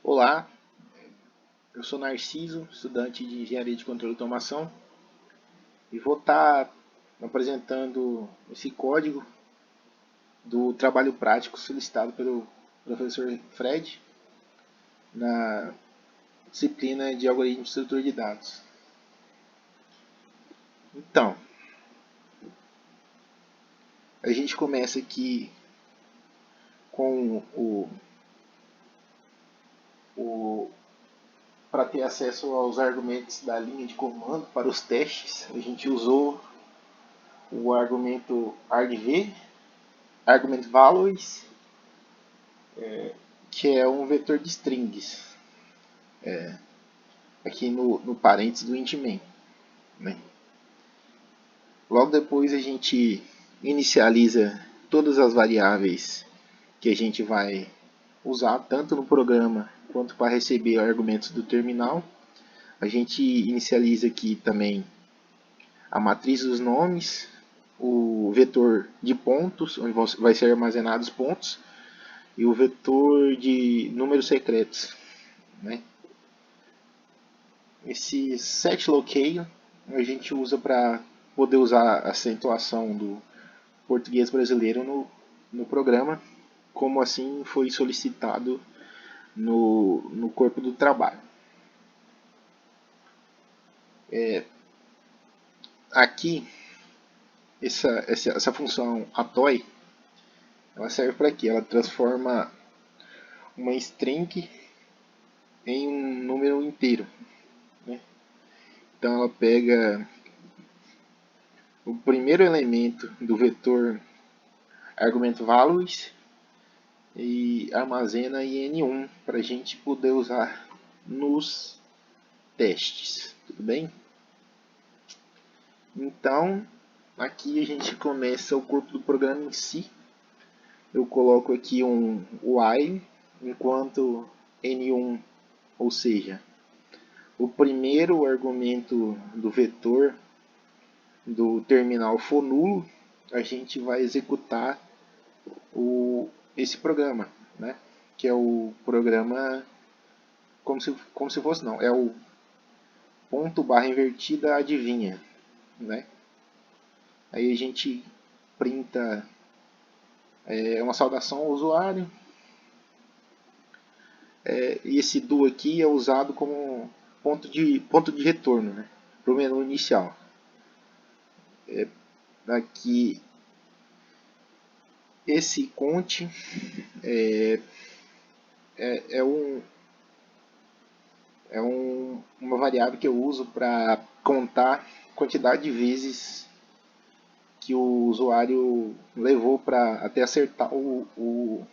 Olá, eu sou Narciso, estudante de Engenharia de Controle e Automação, e vou estar apresentando esse código do trabalho prático solicitado pelo professor Fred na disciplina de Algoritmo de Estrutura de Dados. Então, a gente começa aqui com para ter acesso aos argumentos da linha de comando para os testes. A gente usou o argumento argv, argument values, que é um vetor de strings, aqui no parênteses do int main, né? Logo depois a gente inicializa todas as variáveis que a gente vai usar tanto no programa quanto para receber argumentos do terminal. A gente inicializa aqui também a matriz dos nomes, o vetor de pontos, onde vai ser armazenados pontos, e o vetor de números secretos, né? Esse set location a gente usa para poder usar a acentuação do português brasileiro no programa, como assim foi solicitado no corpo do trabalho. Aqui, essa função atoy, ela serve para quê? Ela transforma uma string em um número inteiro, né? Então ela pega o primeiro elemento do vetor argumento values e armazena em N1 para a gente poder usar nos testes, tudo bem? Então, aqui a gente começa o corpo do programa em si. Eu coloco aqui um while, enquanto N1, ou seja, o primeiro argumento do vetor do terminal for nulo, a gente vai executar esse programa, né? Que é o programa como se fosse, não, é o ponto barra invertida adivinha, né? Aí a gente printa uma saudação ao usuário, e esse do aqui é usado como ponto de retorno, né, para o menu inicial. Aqui esse count é uma variável que eu uso para contar a quantidade de vezes que o usuário levou para até acertar o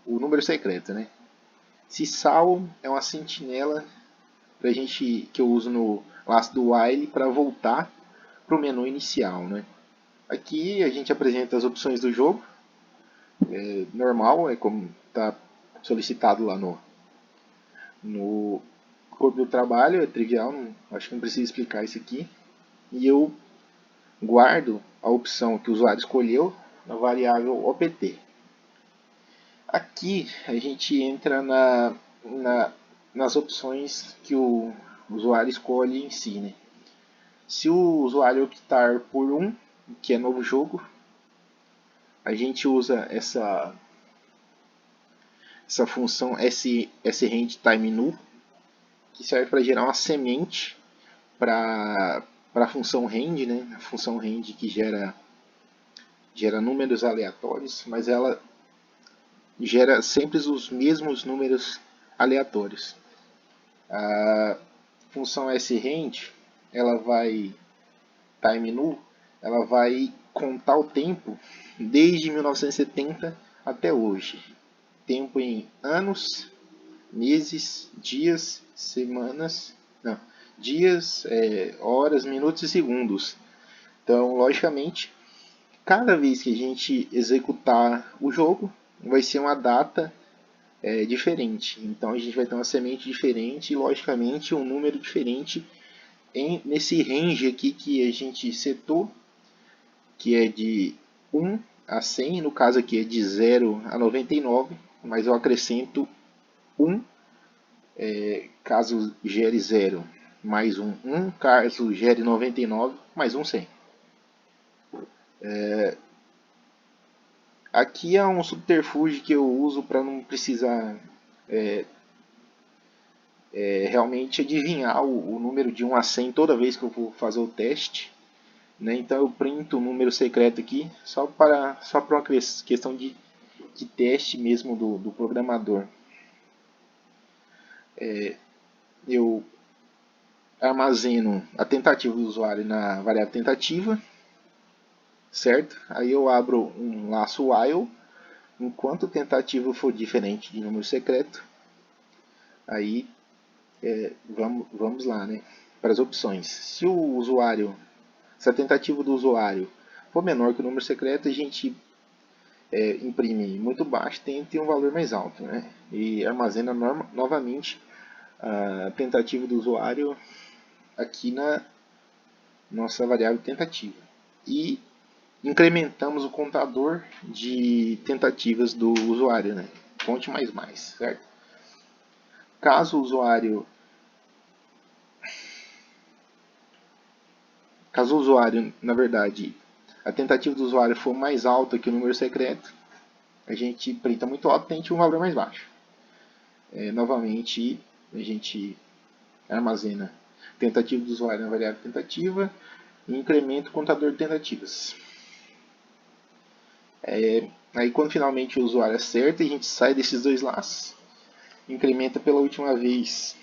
número secreto, né? Se sal é uma sentinela pra gente, que eu uso no laço do while para voltar para o menu inicial, né? Aqui a gente apresenta as opções do jogo, normal, é como está solicitado lá no corpo do trabalho, é trivial, acho que não precisa explicar isso aqui. E eu guardo a opção que o usuário escolheu na variável opt. Aqui a gente entra nas opções que o usuário escolhe em si, né? Se o usuário optar por um, que é novo jogo, a gente usa essa função sRangeTimeNull, que serve para gerar uma semente para a função range, né? A função range que gera números aleatórios, mas ela gera sempre os mesmos números aleatórios. A função sRange, ela vai timeNull, ela vai contar o tempo desde 1970 até hoje. Tempo em anos, meses, dias, semanas, não, dias, horas, minutos e segundos. Então, logicamente, cada vez que a gente executar o jogo, vai ser uma data diferente. Então, a gente vai ter uma semente diferente e, logicamente, um número diferente nesse range aqui que a gente setou, que é de 1 a 100, no caso aqui é de 0 a 99, mas eu acrescento 1, caso gere 0, mais um 1, caso gere 99, mais um 100. Aqui é um subterfúgio que eu uso para não precisar realmente adivinhar o número de 1 a 100 toda vez que eu vou fazer o teste. Né? Então eu printo o número secreto aqui só para uma questão de teste mesmo do programador. Eu armazeno a tentativa do usuário na variável tentativa, certo? Aí eu abro um laço while, enquanto a tentativa for diferente de número secreto. Aí vamos lá, né? Para as opções. Se a tentativa do usuário for menor que o número secreto, a gente imprime muito baixo, tenta um valor mais alto, né? E armazena novamente a tentativa do usuário aqui na nossa variável tentativa. E incrementamos o contador de tentativas do usuário, né? Fonte mais, certo? Caso o usuário, na verdade, a tentativa do usuário for mais alta que o número secreto, a gente printa muito alto e tente um valor mais baixo. Novamente, a gente armazena a tentativa do usuário na variável tentativa e incrementa o contador de tentativas. Aí quando finalmente o usuário acerta, a gente sai desses dois laços, incrementa pela última vez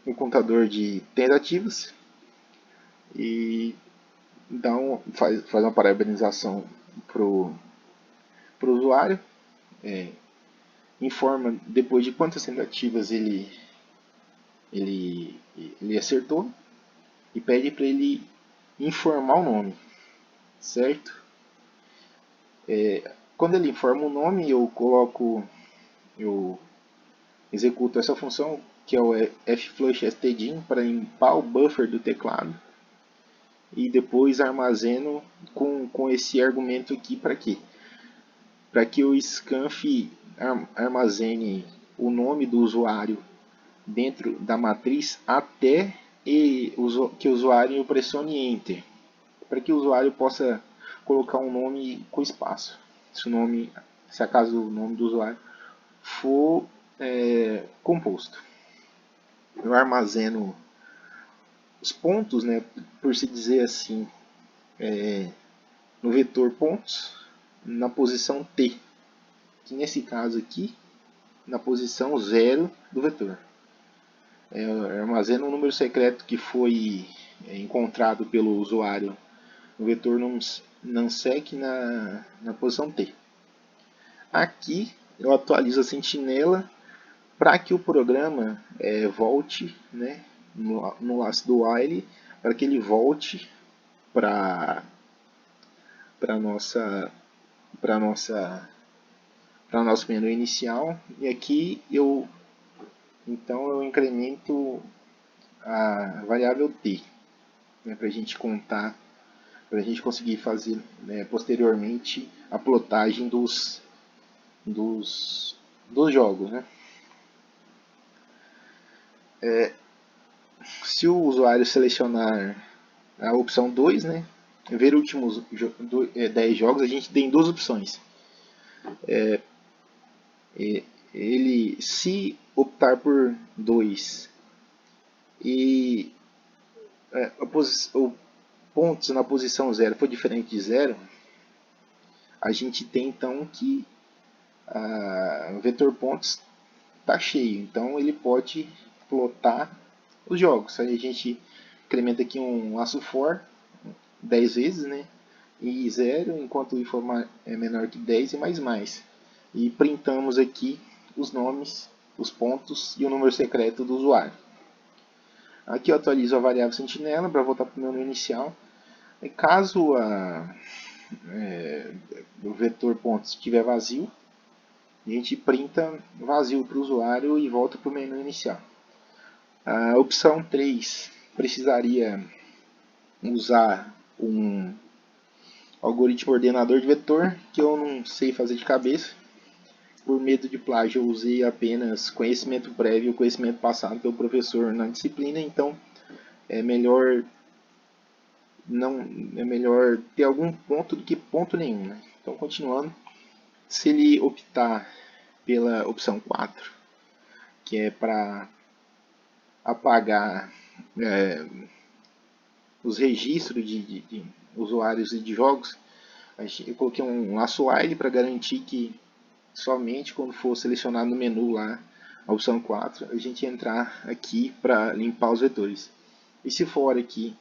o contador de tentativas e faz uma parabenização para o usuário, informa depois de quantas tentativas ele acertou e pede para ele informar o nome, certo? Quando ele informa o nome, eu executo essa função que é o flushstdin para limpar o buffer do teclado e depois armazeno com esse argumento aqui para quê? Para que o scanf armazene o nome do usuário dentro da matriz até que o usuário pressione Enter, para que o usuário possa colocar um nome com espaço. Se acaso o nome do usuário for composto. Eu armazeno os pontos, né, por se dizer assim, no vetor pontos, na posição T, que nesse caso aqui, na posição 0 do vetor. Eu armazeno um número secreto que foi encontrado pelo usuário no vetor nunsec na posição T. Aqui eu atualizo a sentinela para que o programa volte, né, no laço do while, para que ele volte para nosso menu inicial. E aqui então eu incremento a variável t, né, para a gente contar, para a gente conseguir fazer, né, posteriormente a plotagem dos jogos, né? Se o usuário selecionar a opção 2, né, ver últimos 10 jogos, a gente tem duas opções. Ele, se optar por 2 e o pontos na posição 0 for diferente de 0, a gente tem então que o vetor pontos está cheio, então ele pode plotar os jogos. Aí a gente incrementa aqui um laço for 10 vezes, né? E 0, enquanto o i for menor que 10 e mais. E printamos aqui os nomes, os pontos e o número secreto do usuário. Aqui eu atualizo a variável sentinela para voltar para o menu inicial. E caso o vetor pontos estiver vazio, a gente printa vazio para o usuário e volta para o menu inicial. A opção 3 precisaria usar um algoritmo ordenador de vetor, que eu não sei fazer de cabeça. por medo de plágio, eu usei apenas conhecimento prévio e conhecimento passado pelo professor na disciplina, então é melhor não é melhor ter algum ponto do que ponto nenhum, né? Então, continuando, se ele optar pela opção 4, que é para apagar os registros de usuários e de jogos, eu coloquei um laço while para garantir que somente quando for selecionado no menu lá, a opção 4, a gente entrar aqui para limpar os vetores. E se for aqui,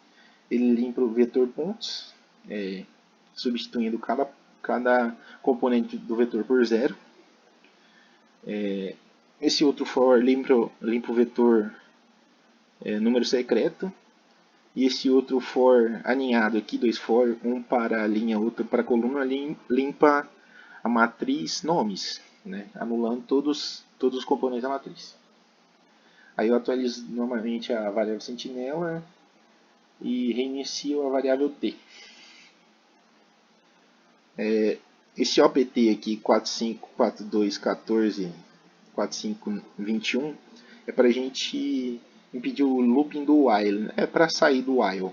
ele limpa o vetor pontos, substituindo cada componente do vetor por zero. Esse outro for limpa o vetor número secreto. E esse outro for aninhado aqui, dois for, um para a linha, outro para a coluna, limpa a matriz nomes, né? Anulando todos os componentes da matriz. Aí eu atualizo novamente a variável sentinela e reinicio a variável t. Esse OPT aqui, 45, 42, 14, 45, 21, é para a gente impedir o looping do while, é para sair do while.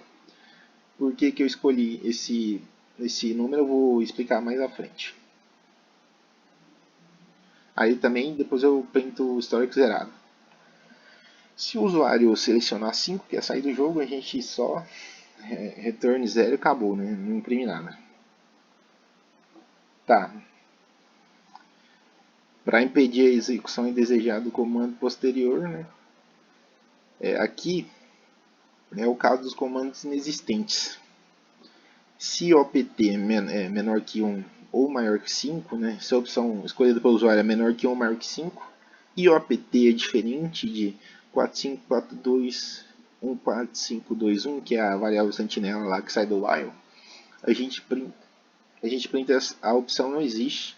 Por que eu escolhi esse número, eu vou explicar mais à frente. Aí também, depois eu printo o histórico zerado. Se o usuário selecionar 5, que é sair do jogo, a gente só return 0 e acabou, né? Não imprime nada. Tá. Para impedir a execução indesejada do comando posterior, né? Aqui é o caso dos comandos inexistentes. Se o OPT é menor que 1 ou maior que 5, né? Se a opção escolhida pelo usuário é menor que 1 ou maior que 5, e o OPT é diferente de 4542 14521, que é a variável sentinela lá que sai do while, a gente printa a opção não existe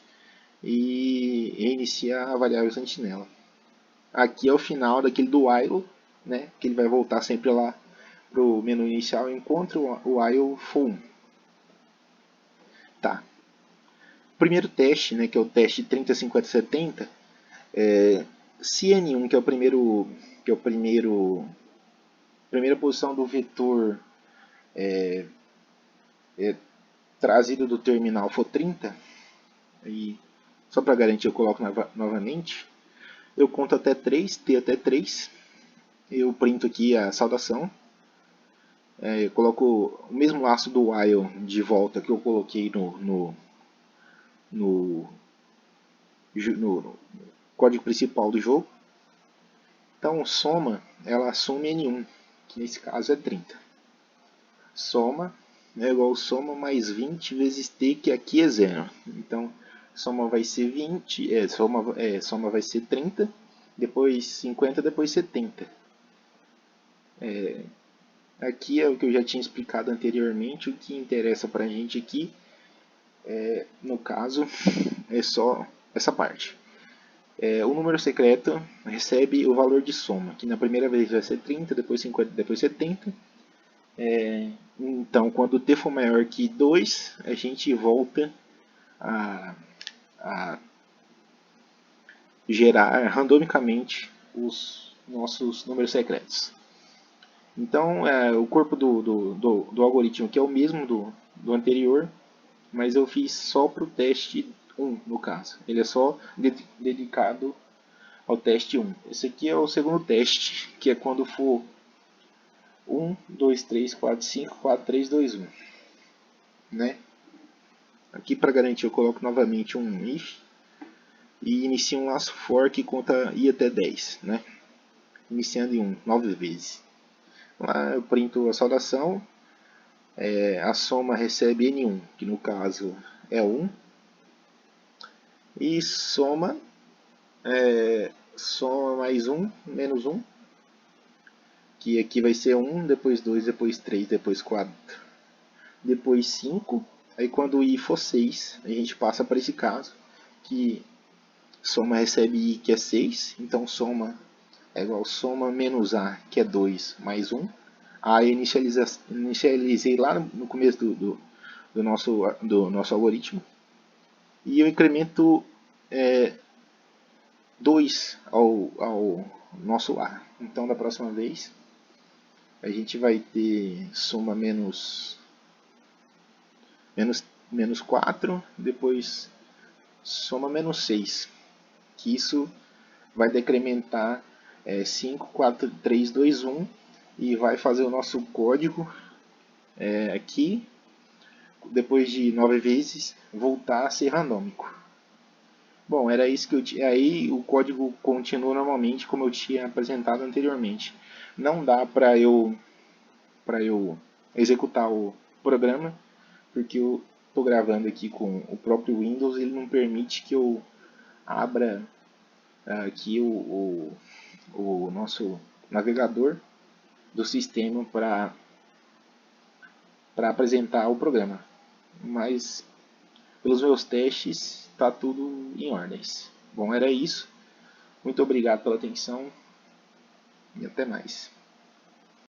e reinicia a variável sentinela. Aqui é o final daquele do while, né, que ele vai voltar sempre lá para o menu inicial enquanto o while for 1. Tá. Primeiro teste, né, que é o teste 30, 50, 70, se N1, que é o primeira posição do vetor trazido do terminal for 30, e só para garantir eu coloco novamente, eu conto até 3, T até 3, eu printo aqui a saudação, eu coloco o mesmo laço do while de volta que eu coloquei no código principal do jogo. Então soma, ela assume N1, que nesse caso é 30. Soma é igual soma mais 20 vezes t, que aqui é 0. Então soma vai ser 20, soma vai ser 30, depois 50, depois 70. Aqui é o que eu já tinha explicado anteriormente. O que interessa para a gente aqui, no caso, é só essa parte. O número secreto recebe o valor de soma, que na primeira vez vai ser 30, depois 50, depois 70. Então, quando t for maior que 2, a gente volta a gerar randomicamente os nossos números secretos. Então, o corpo do algoritmo aqui é o mesmo do anterior, mas eu fiz só para o teste 1, no caso. Ele é só dedicado ao teste 1. Esse aqui é o segundo teste, que é quando for 1, 2, 3, 4, 5, 4, 3, 2, 1. Né? Aqui, para garantir, eu coloco novamente um if e inicio um laço for que conta i até 10. Né? Iniciando em 1, 9 vezes. Lá eu printo a saudação, a soma recebe N1, que no caso é 1, e soma mais 1, menos 1, que aqui vai ser 1, depois 2, depois 3, depois 4, depois 5, aí quando o i for 6, a gente passa para esse caso, que soma recebe i, que é 6, então soma é igual soma menos a, que é 2, mais 1. A inicializei lá no começo do nosso algoritmo. E eu incremento 2 ao nosso lar. Então da próxima vez a gente vai ter soma menos 4, depois soma menos 6, que isso vai decrementar 5, 4, 3, 2, 1 e vai fazer o nosso código aqui, depois de 9 vezes, voltar a ser randômico. Bom, era isso que eu tinha. Aí o código continua normalmente como eu tinha apresentado anteriormente. Não dá para eu executar o programa, porque eu estou gravando aqui com o próprio Windows, ele não permite que eu abra aqui o nosso navegador do sistema para apresentar o programa. Mas pelos meus testes está tudo em ordens. Bom, era isso. Muito obrigado pela atenção e até mais.